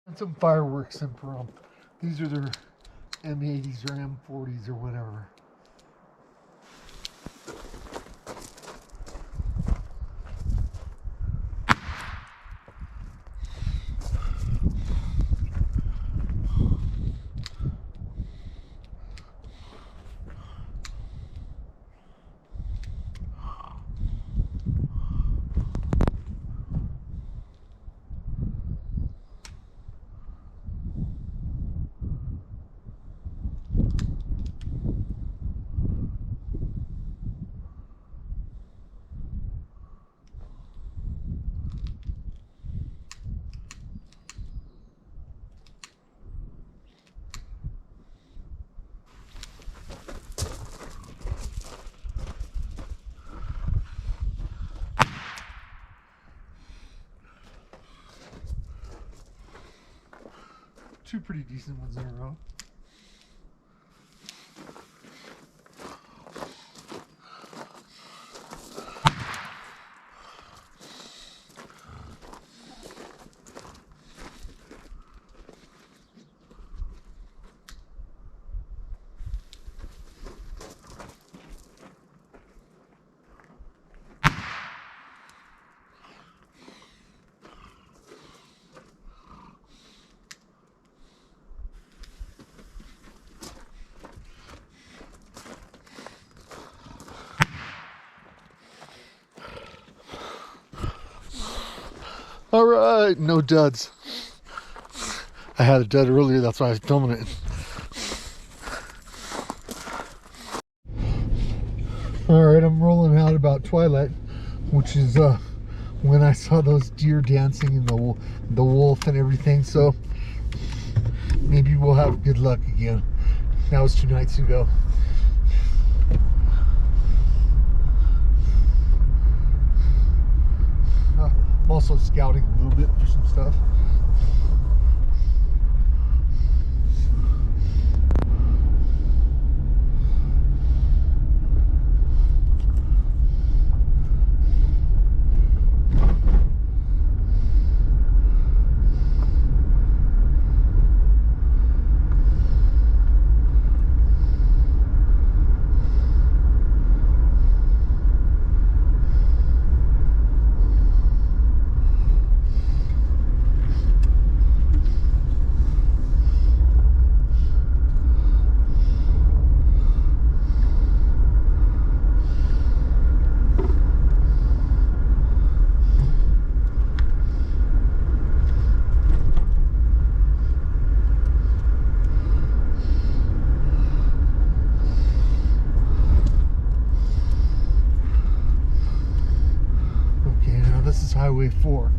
And some fireworks in Pahrump. These are their M80s or M40s or whatever. Two pretty decent ones in a row. All right, no duds. I had a dud earlier, that's why I was filming it. All right, I'm rolling out about twilight, which is when I saw those deer dancing in the wolf and everything. So maybe we'll have good luck again. That was 2 nights ago. I'm also scouting a little bit for some stuff. Highway 4.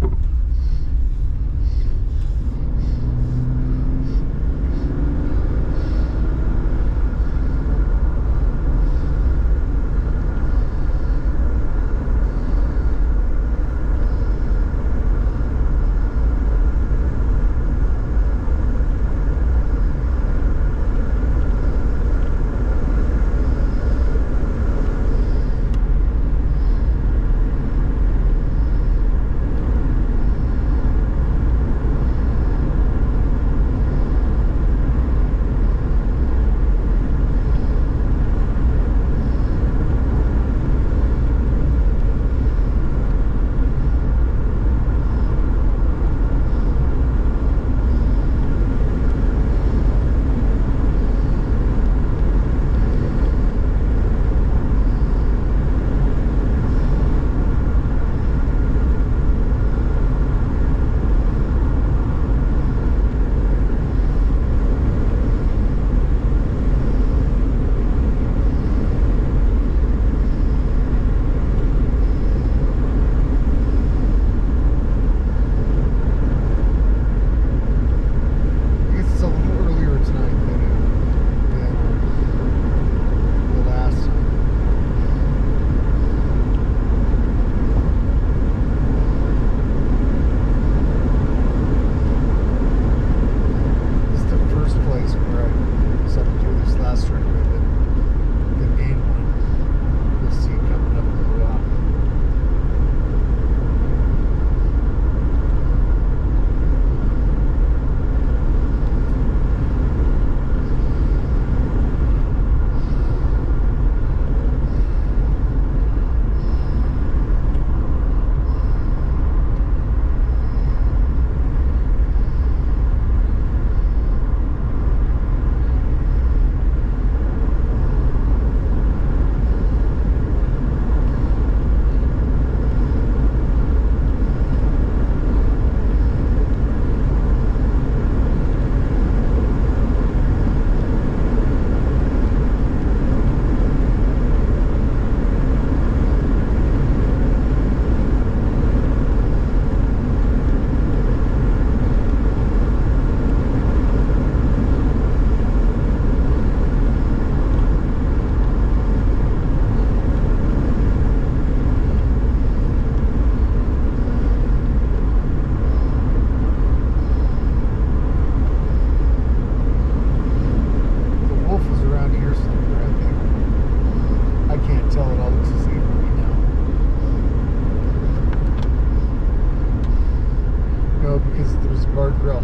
guardrail.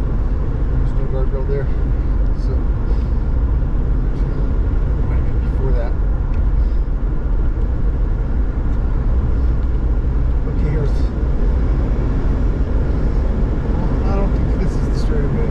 There's no guardrail there. So might have been before that. Okay, here's. Well, I don't think this is the straightaway.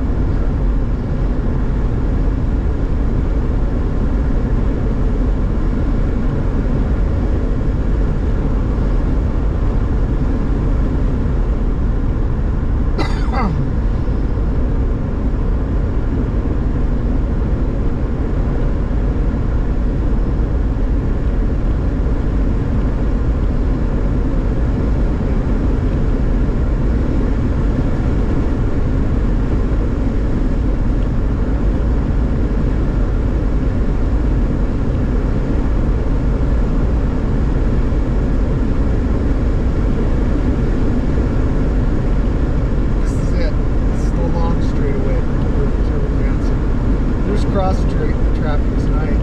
Cross street traffic tonight.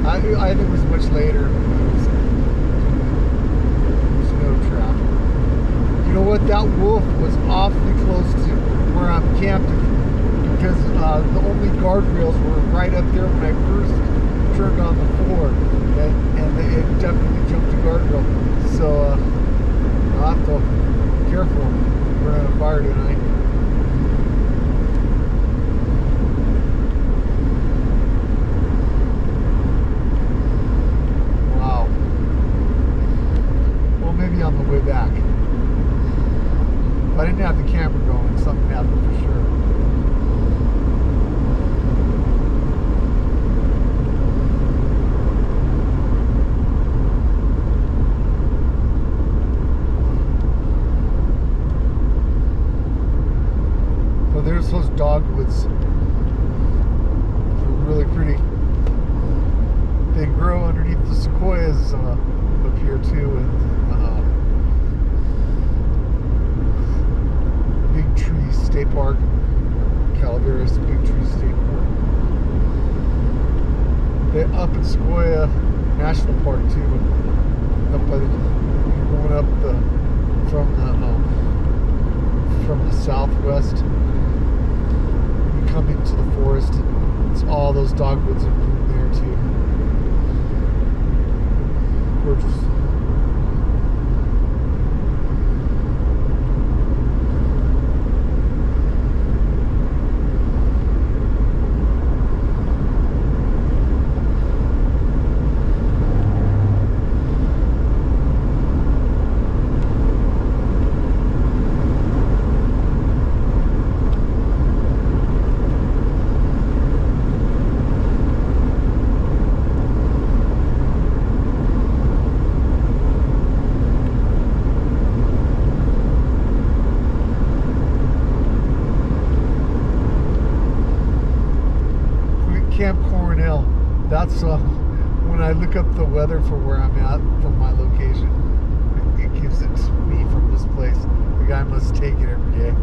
I think it was much later. There's no traffic. You know what? That wolf was awfully close to where I'm camped because the only guardrails were right up there when I first turned on the floor, and it definitely jumped the guardrail. So I'll have to be careful. We're on a fire tonight. Maybe on the way back. If I didn't have the camera going, something happened for sure. So there's those dogwoods. They're really pretty. They grow underneath the sequoias up here too, and Big Tree State Park, Calaveras Big Tree State Park. They're up in Sequoia National Park too, up by the going up from the southwest. You come into the forest. It's all those dogwoods are there too. Gorgeous. That's when I look up the weather for where I'm at from my location. It gives it to me from this place. The guy must take it every day.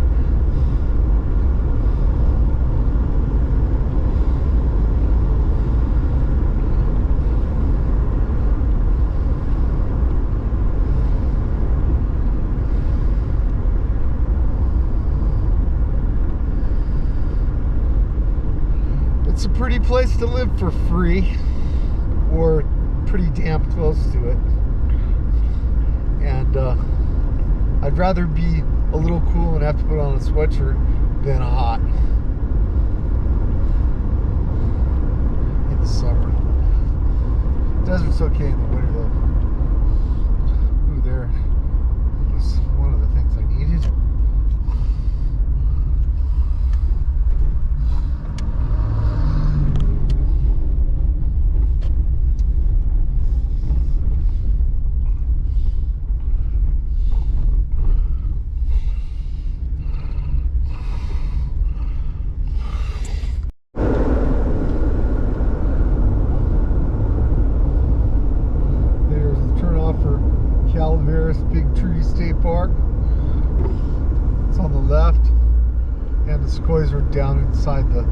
It's a pretty place to live for free, or pretty damn close to it. And I'd rather be a little cool and have to put on a sweatshirt than hot in the summer. Desert's okay in the winter though. Ooh, there was one of the things I needed. Calaveras Big Tree State Park. It's on the left, and the sequoias are down inside the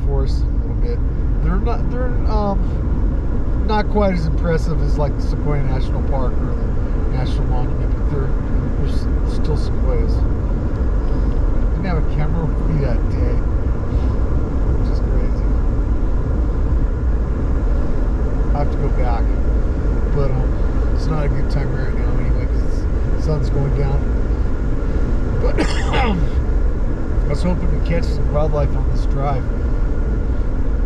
forest a little bit. They're not quite as impressive as like the Sequoia National Park or the National Monument, but they're still sequoias. didn't have a camera with me that day, which is crazy. I have to go back, but it's not a good time right now anyway because the sun's going down. But I was hoping to catch some wildlife on this drive,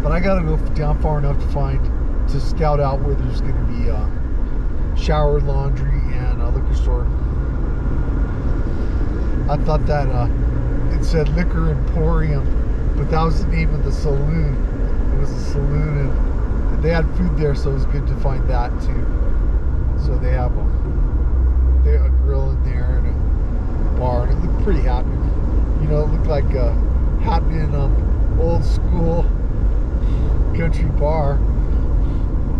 but I gotta go down far enough to scout out where there's going to be shower, laundry, and a liquor store. I thought that it said Liquor Emporium, but that was the name of the saloon. It was a saloon, and they had food there, so it was good to find that too. So they have a grill in there and a bar, and it looked pretty happening. You know, it looked like a happening old school country bar,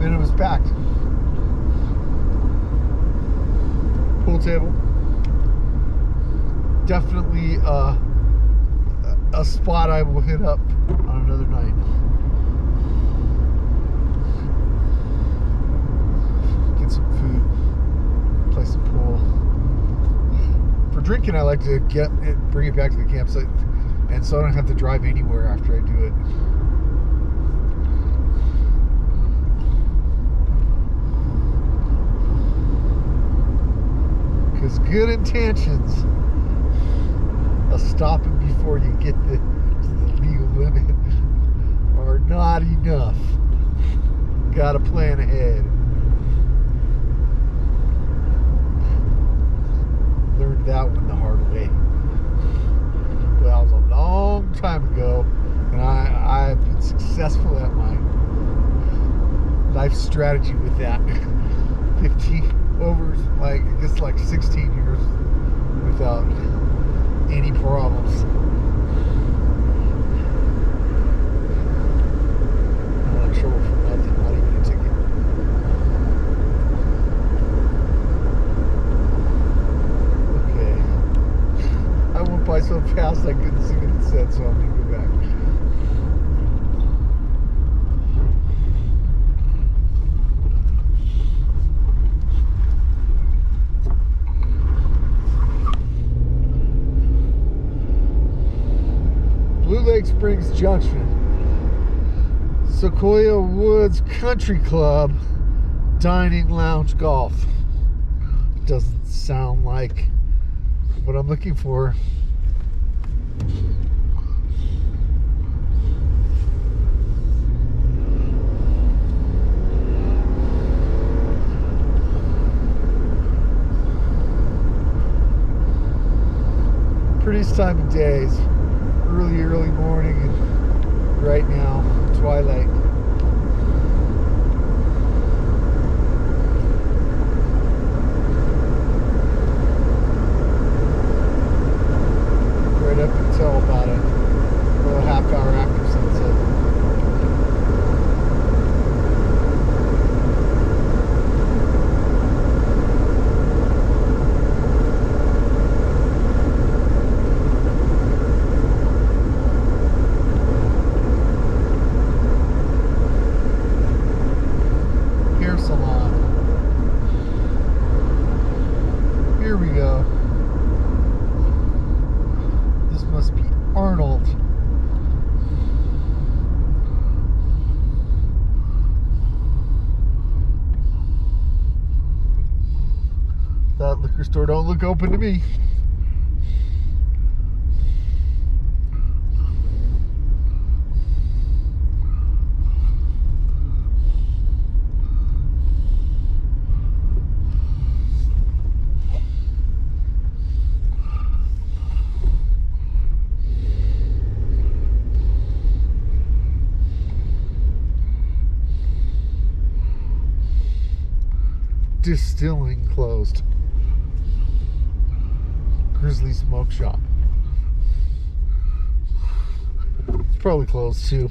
and it was packed. Pool table. Definitely a spot I will hit up on another night. Get some food, play some pool. For drinking, I like to bring it back to the campsite, and so I don't have to drive anywhere after I do it. Because good intentions of stopping before you get to the legal limit are not enough. Gotta plan ahead. Learned that one the hard way. Well, that was a long time ago, and I've been successful at my life strategy with that. 16 years without any problems. Not in trouble for nothing, not even a ticket. Okay. I went by so fast I couldn't see what it said, so I'm gonna go back. Lake Springs Junction, Sequoia Woods Country Club, Dining Lounge Golf. Doesn't sound like what I'm looking for. Prettiest time of days. Early morning, and right now, twilight. Right up until about a half hour after sunset. That liquor store don't look open to me. Distilling closed. Grizzly Smoke Shop. It's probably closed too.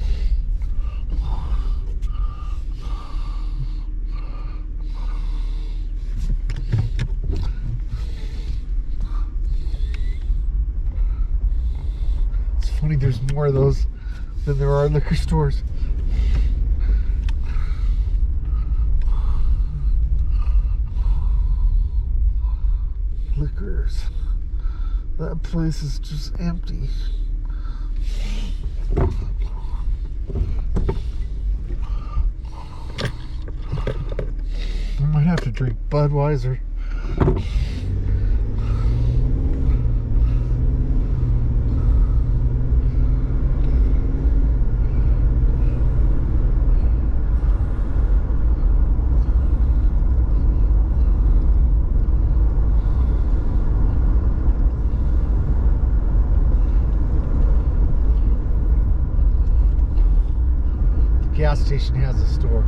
It's funny, there's more of those than there are liquor stores. Liquors. That place is just empty. I might have to drink Budweiser. The gas station has a store.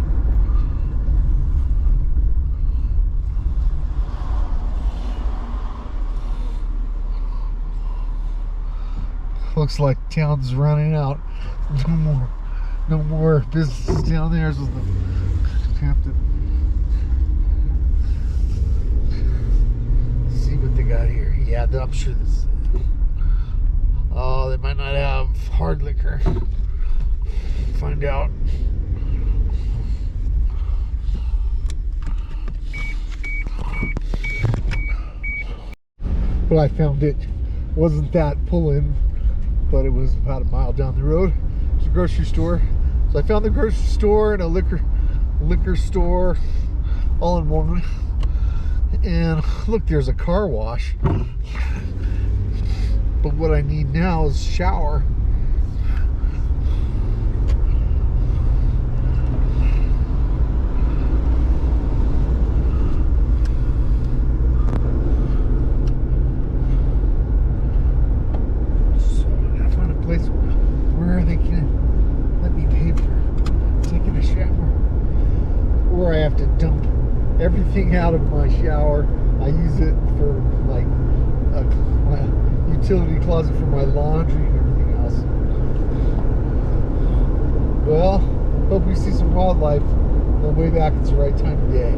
Looks like town's running out. No more businesses down there. So have to see what they got here. Yeah, I'm sure this. Oh, they might not have hard liquor. Find out. But I found it wasn't that pull-in, but it was about a mile down the road. It's a grocery store. So I found the grocery store and a liquor store all in one. And look, there's a car wash. But what I need now is a shower. Where they can let me pay for taking a shower, or I have to dump everything out of my shower. I use it for like my utility closet for my laundry and everything else. Well, hope we see some wildlife on the way back. It's the right time of day.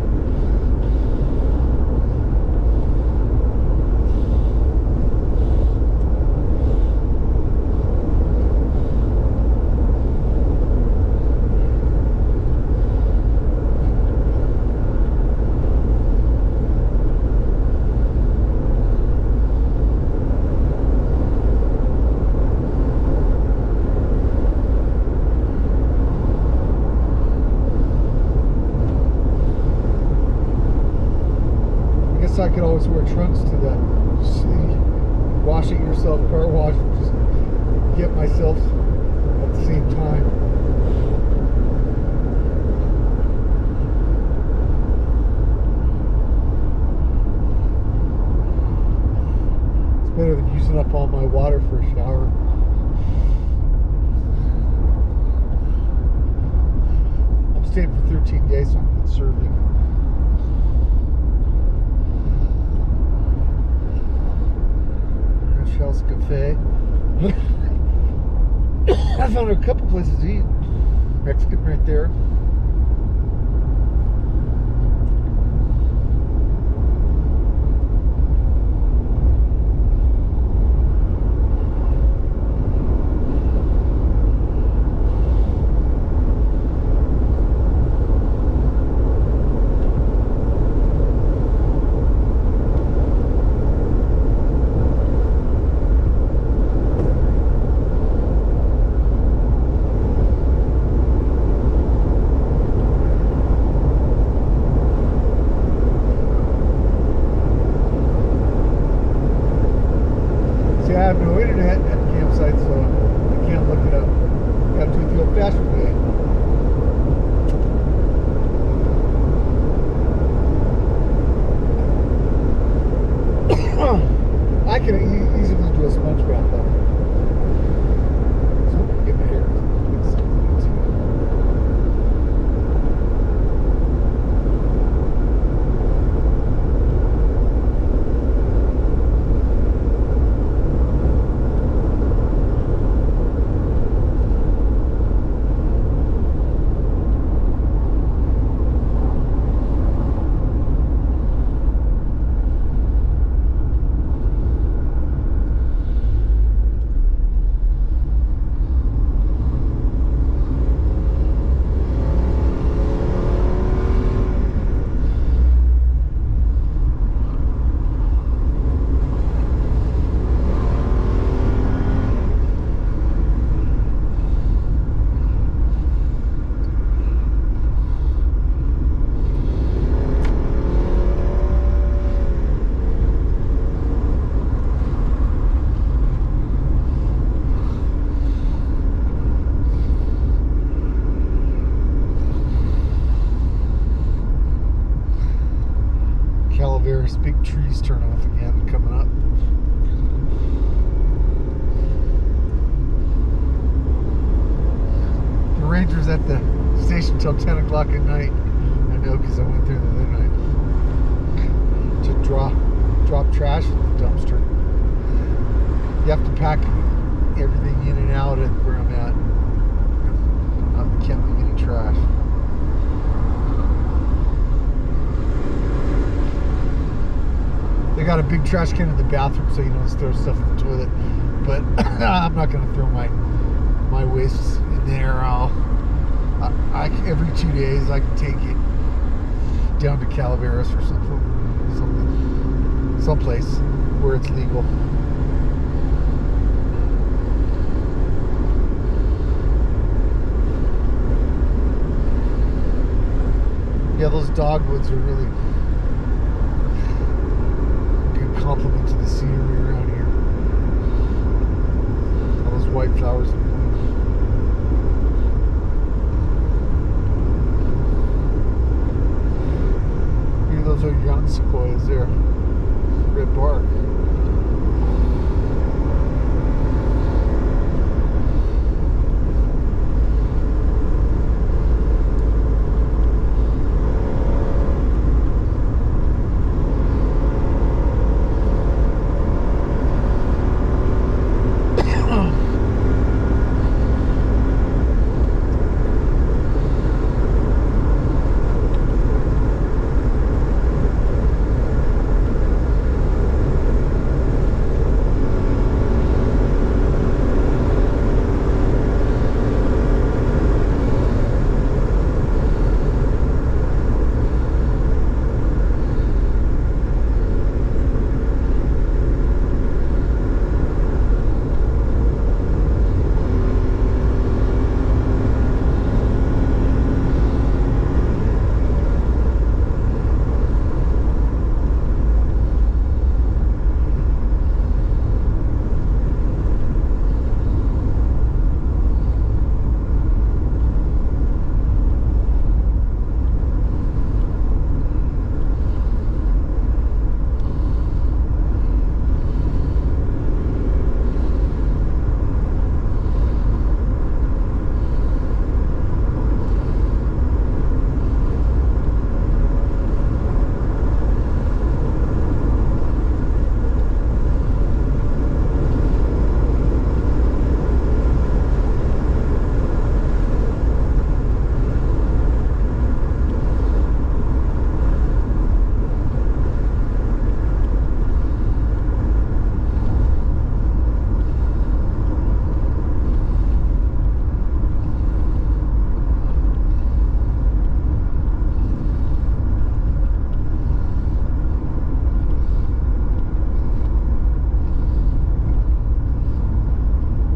I could always wear trunks to the wash it yourself car wash and just get myself at the same time. It's better than using up all my water for a shower. I'm staying for 13 days, so I'm conserving. Shell's Cafe. I found a couple places to eat. Mexican right there. Calaveras, big trees turn off again coming up. The ranger's at the station till 10 o'clock at night. I know because I went there the other night to drop trash in the dumpster. You have to pack everything in and out at where I'm at. Can't leave any trash. They got a big trash can in the bathroom so you don't throw stuff in the toilet. But I'm not going to throw my wastes in there. Every 2 days I can take it down to Calaveras or someplace where it's legal. Yeah, those dogwoods are really a good compliment to the scenery around here. All those white flowers and bloom. Maybe those are young sequoias there. Red bark.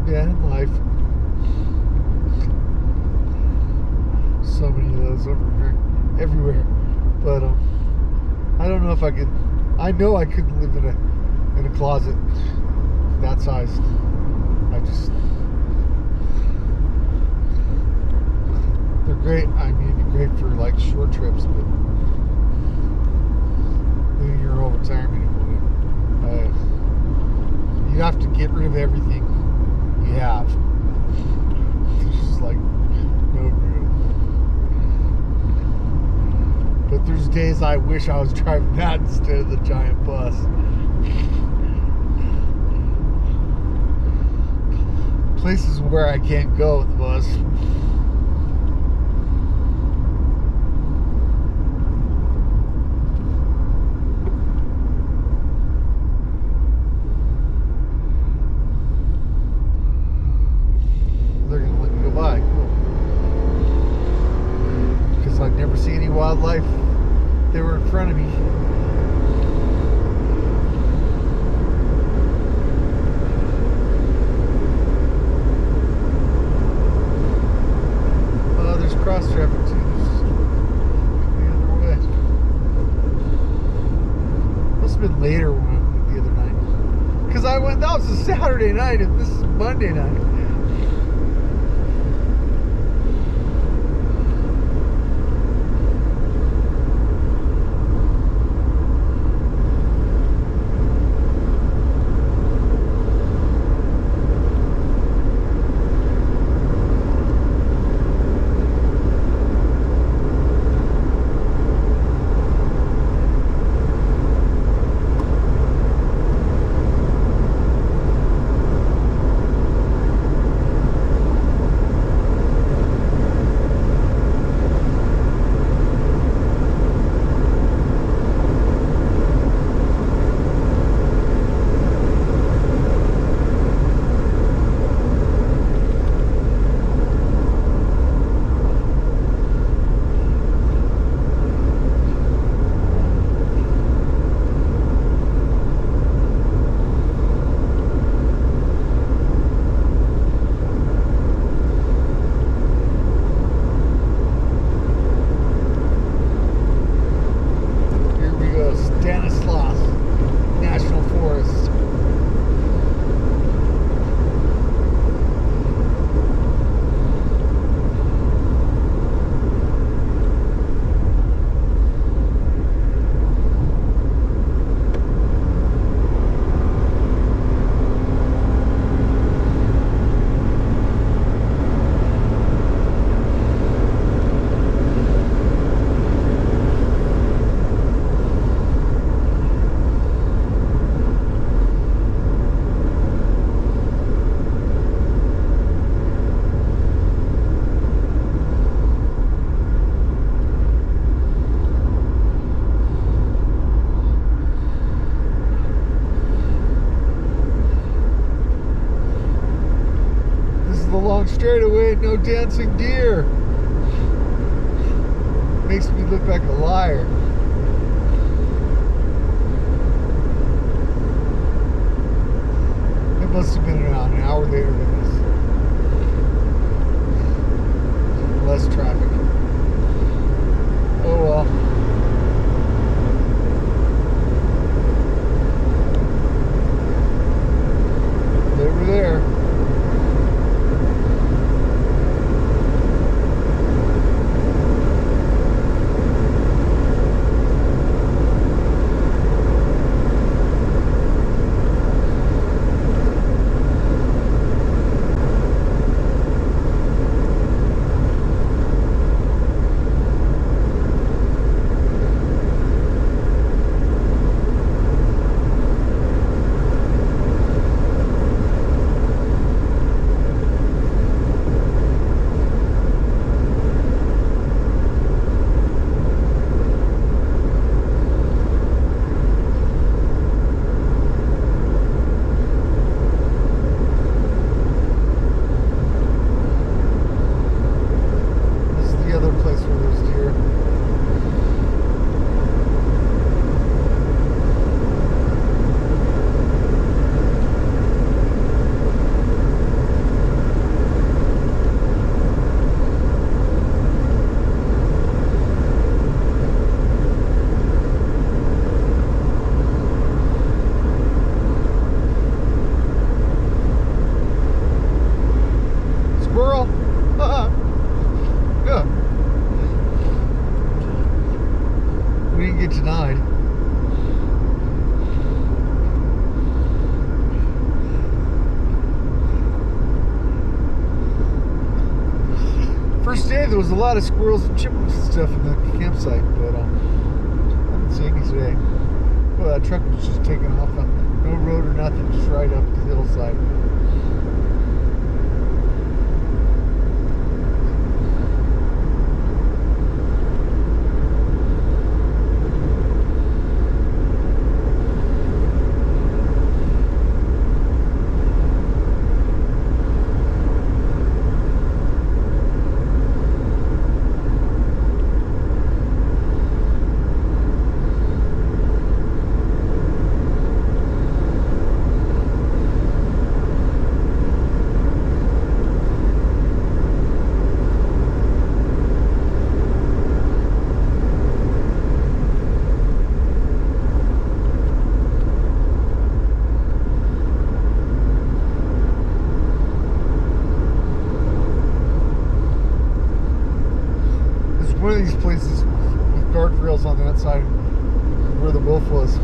In life. So many of those over here, everywhere. But I don't know if I could. I know I couldn't live in a closet that size. They're great. I mean, great for like short trips, but in your whole retirement, you have to get rid of everything you have. There's just like no room. But there's days I wish I was driving that instead of the giant bus. Places where I can't go with the bus. See any wildlife. They were in front of me. There's cross traffic too. The other way. Must have been later when I went the other night. Because I went, that was a Saturday night and this is Monday night. straight away, no dancing deer. Makes me look like a liar. It must have been around an hour later than this. Less traffic. Oh well. They were there. Denied. First day there was a lot of squirrels and chipmunks and stuff in the campsite, but I didn't see any today. Well, that truck was just taking off on no road or nothing, just right up the hillside. One of these places with guardrails on that side where the wolf was.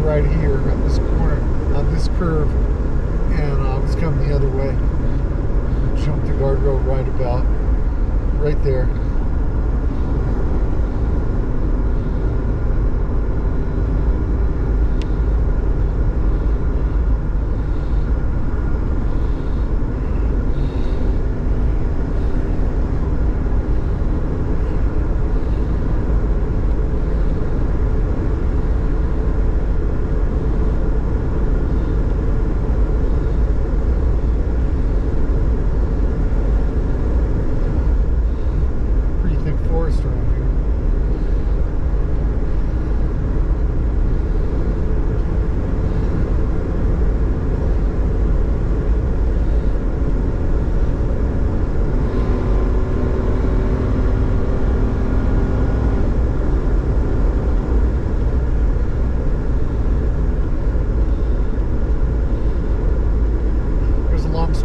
Right here at this corner, on this curve, and I was coming the other way. Jumped the guardrail right there.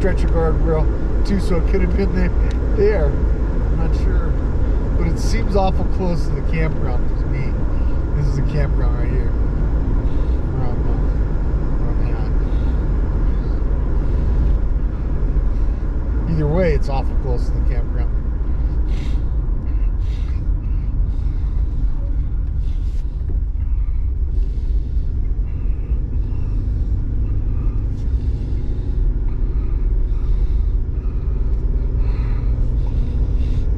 Stretcher guardrail too, so it could have been there. I'm not sure, but it seems awful close to the campground to me. This is a campground right here. either way, it's awful close to the campground.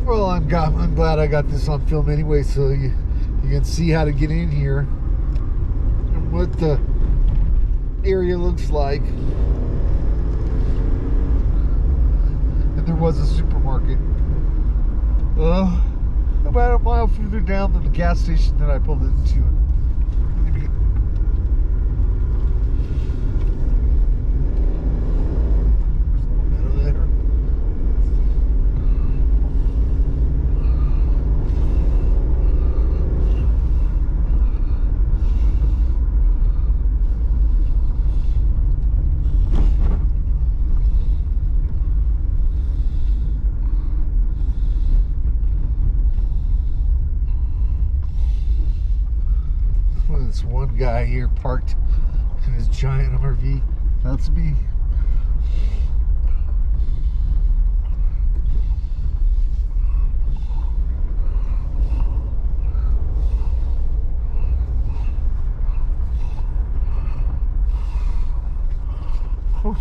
Well, I'm glad I got this on film anyway, so you can see how to get in here and what the area looks like. And there was a supermarket about a mile further down than the gas station that I pulled into. This one guy here parked in his giant RV. That's me. Whew.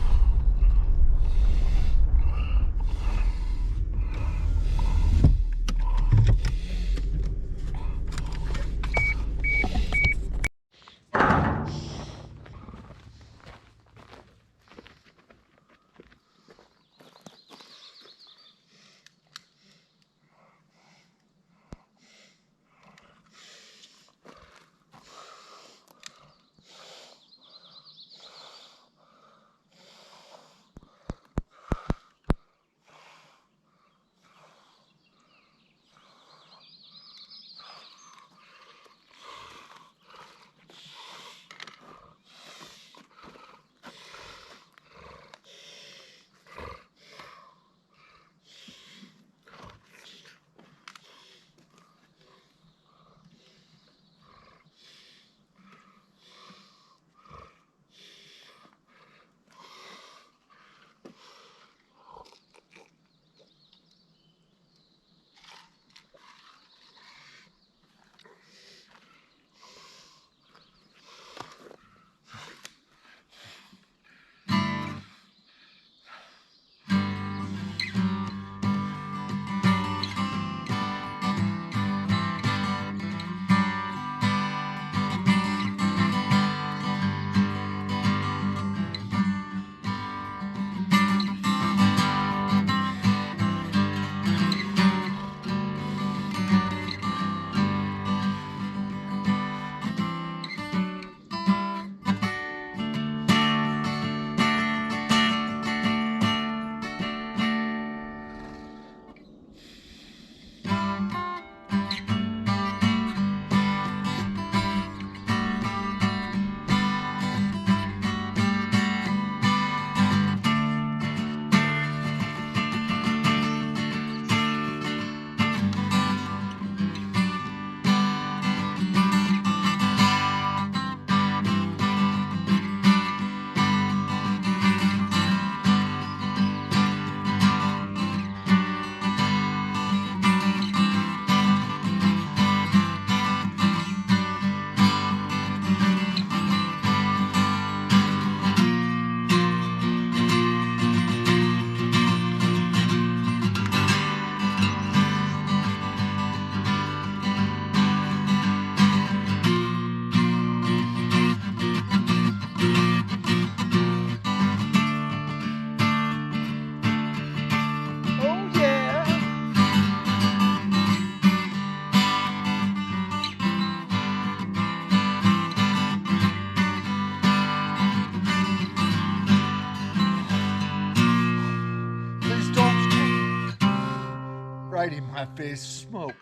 Right in my face, smoke.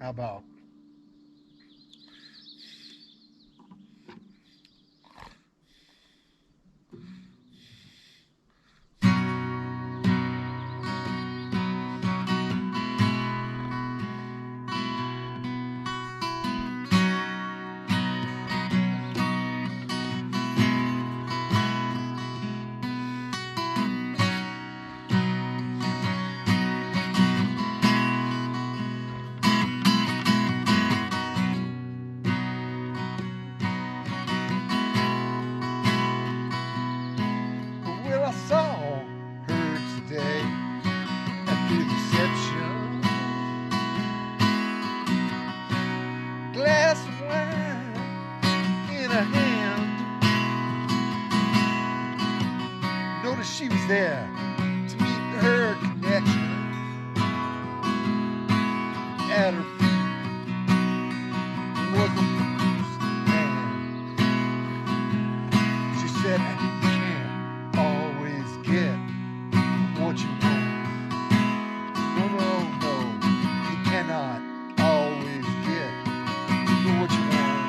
How about? at her feet was a bruised man. She said, you can't always get what you want. No, no, no, you cannot always get what you want.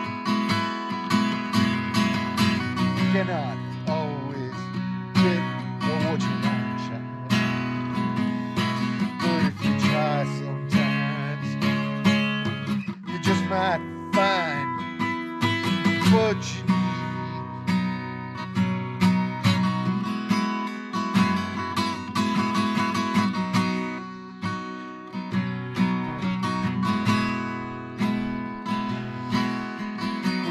You cannot always get what you want, child. But if you try sometimes, you just might find what you need.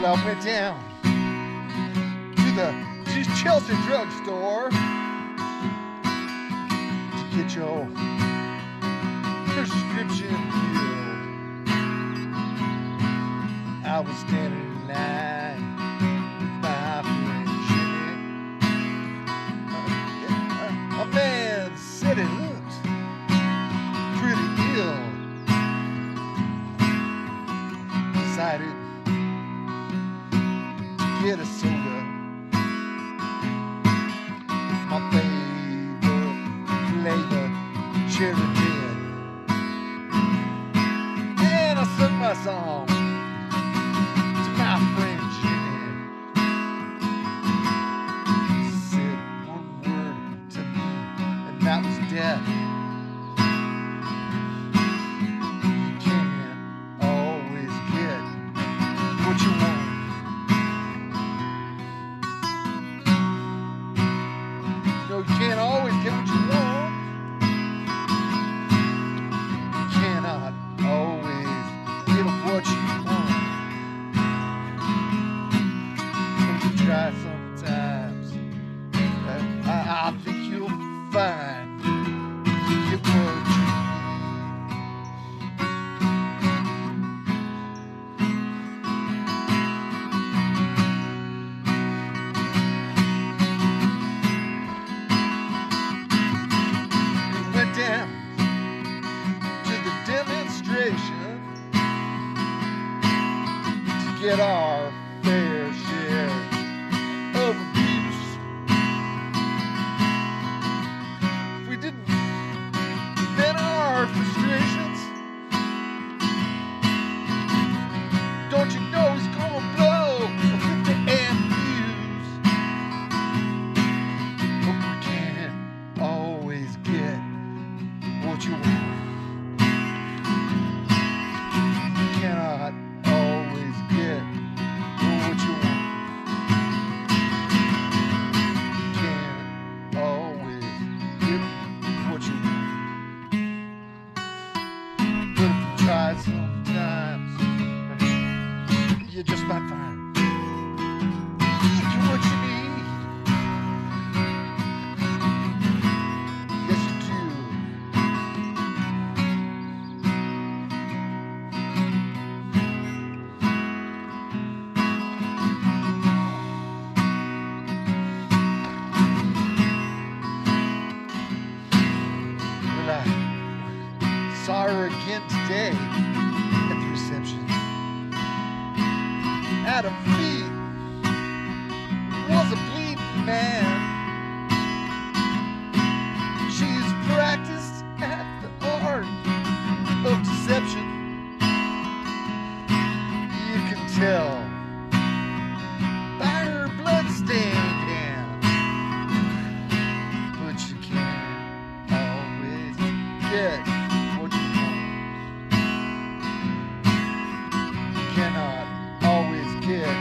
Well, I went down to the Chelsea drugstore to get your prescription filled. I was standing in line with my friend Jimmy. A man said it looked pretty ill. Decided to get a soda. My favorite flavor, cherry red. And I sung my song to my friend Jimmy. He said one word to me, and that was death. You can't always get what you want. No, you can't always get what you want. You cannot always get what you want. But you try sometimes. I think you'll find you get what you need. Down to the demonstration to get our fair share of abuse. If we didn't vent our frustrations, don't you know it's gonna blow a 50 amp fuse? But we can't always get what you want. You cannot always get what you want. You can't always get what you want. But if you try sometimes, you just might find what you need. Yes, you do. Saw her again today at the reception. At her feet was a bleeding man. She's practiced at the art of deception. You can tell by her blood-stained hands. But you can't always get what you want. You cannot always get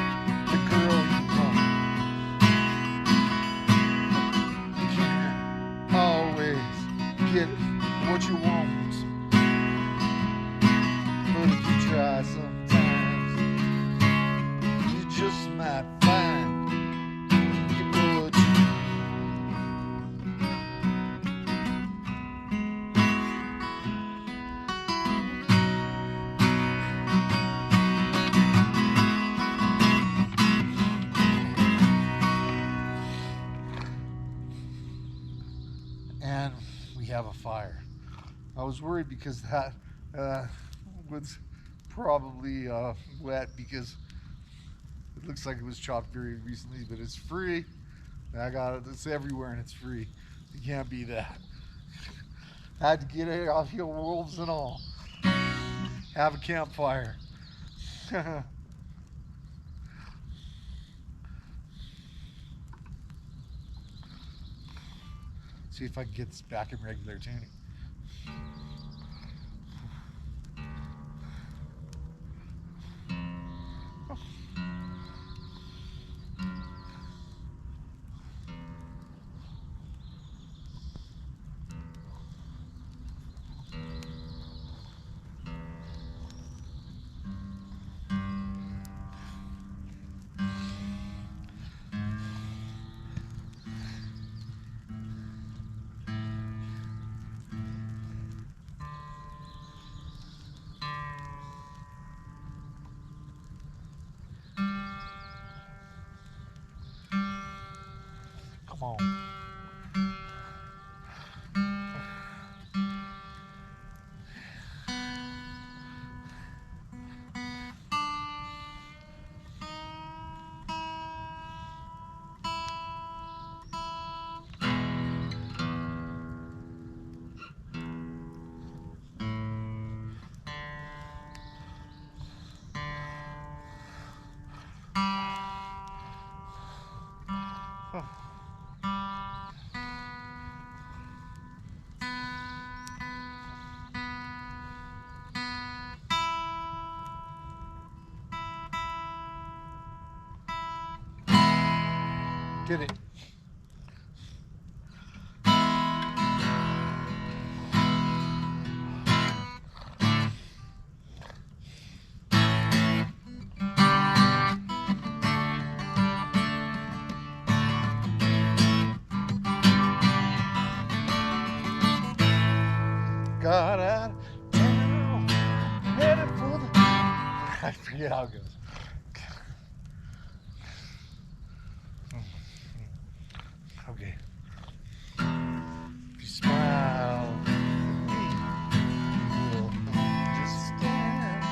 the girl you want. You can't always get what you want. But if you try sometimes, you just might find you what you need. And we have a fire. I was worried because that wood's probably wet because it looks like it was chopped very recently, but it's free. I got it. It's everywhere and it's free. You can't beat that. Had to get it off your wolves and all. Have a campfire. See if I can get this back in regular tuning. Come on. Get it. Got out of town, headed for the... I forget how it goes. Okay. If you smile at me, you'll understand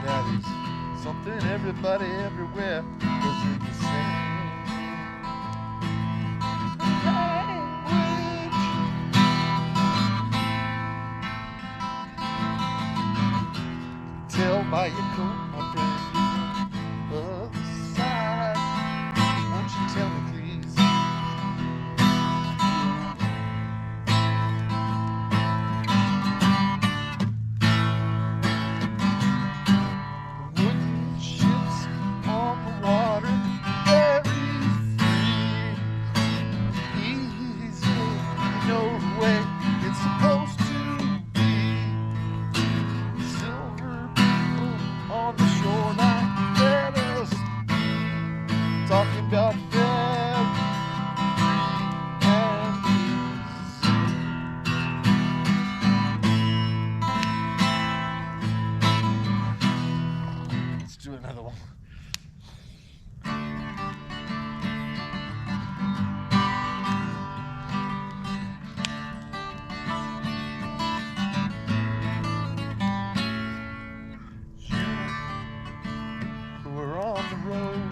that is something everybody everywhere does in the same language. Tell by your coat, my friend, you're from the side. Won't you tell me, please? Talking about them and let's do another one. You who are on the road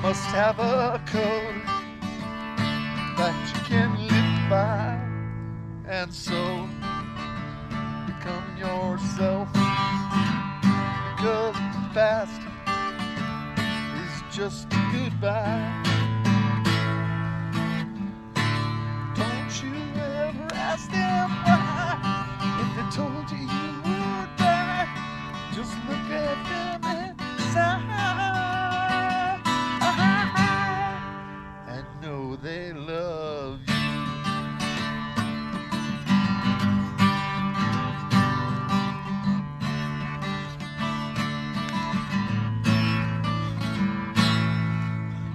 must have a code that you can live by, and so become yourself, because the past is just a goodbye. Don't you ever ask them why, if they told you you would die. Just look at them and sigh. They love you.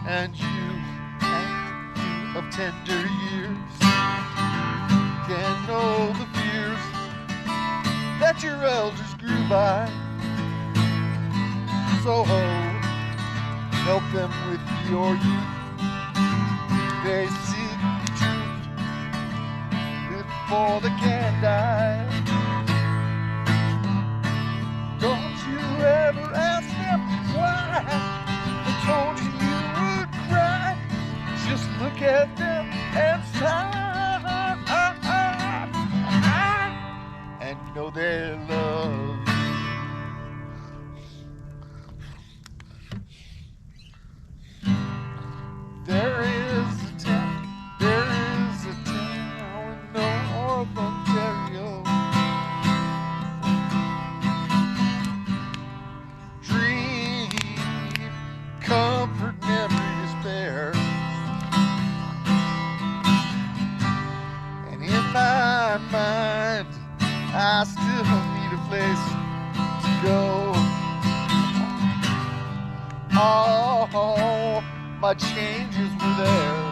And you of tender years can know the fears that your elders grew by. So help them with your youth. They seek the truth before they can die. together and start and know their love. There is a town in North Ontario. Dream, comfort, never despair. And in my mind, I still need a place to go. All my changes were there.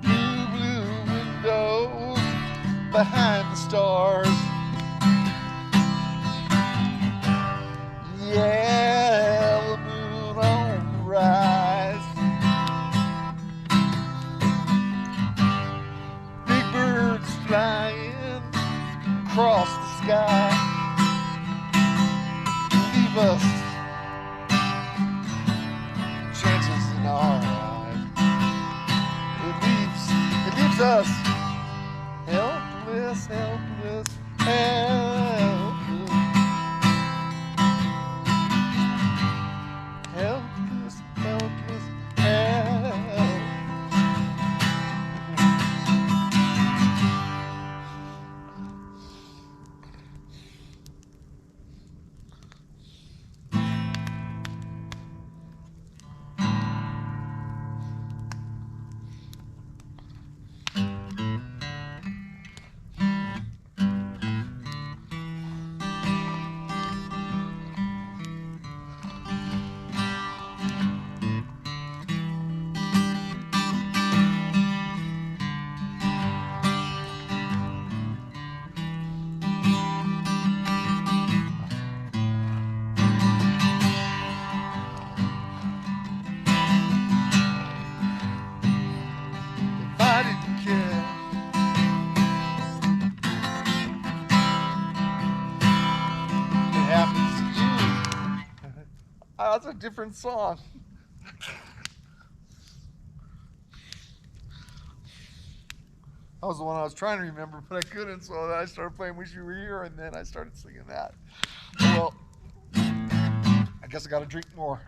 Blue windows behind the stars. Yellow moon on the rise. Big birds flying across the sky. Leave us chances in our eyes. It leaves us helpless, helpless, helpless, helpless, helpless, helpless. If I didn't care, it happens to you. Oh, that's a different song. That was the one I was trying to remember, but I couldn't, so I started playing Wish You Were Here, and then I started singing that. Well, I guess I gotta drink more.